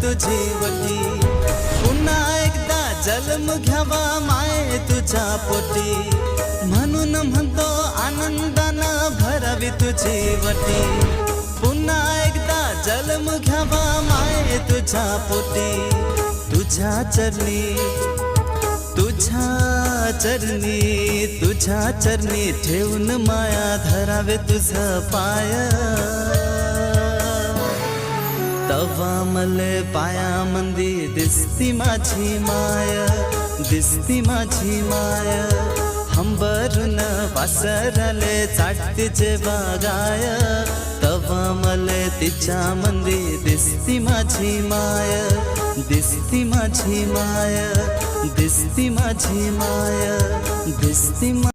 तुझी वटी, पुन्हा एकदा जन्म घ्यावा माये तुझ्या पोटी, म्हणून म्हणतो आनंदानं भरावी तुझी वटी, पुन्हा एकदा जन्म घ्यावा माये तुझ्या पोटी, तुझ्या चरणी तुझ्या चरणी ठेवून माया धरावे तुझं पाय, तवा मले पाया मंदी दिसती माझी माय, दिसती माझी माय, हंबरून वासरले चाटते जेव्हा गाय, तवा मले तिच्या मंदी दिसती माझी माय, दिसती माझी माय, दिसती माझी माय, दिसती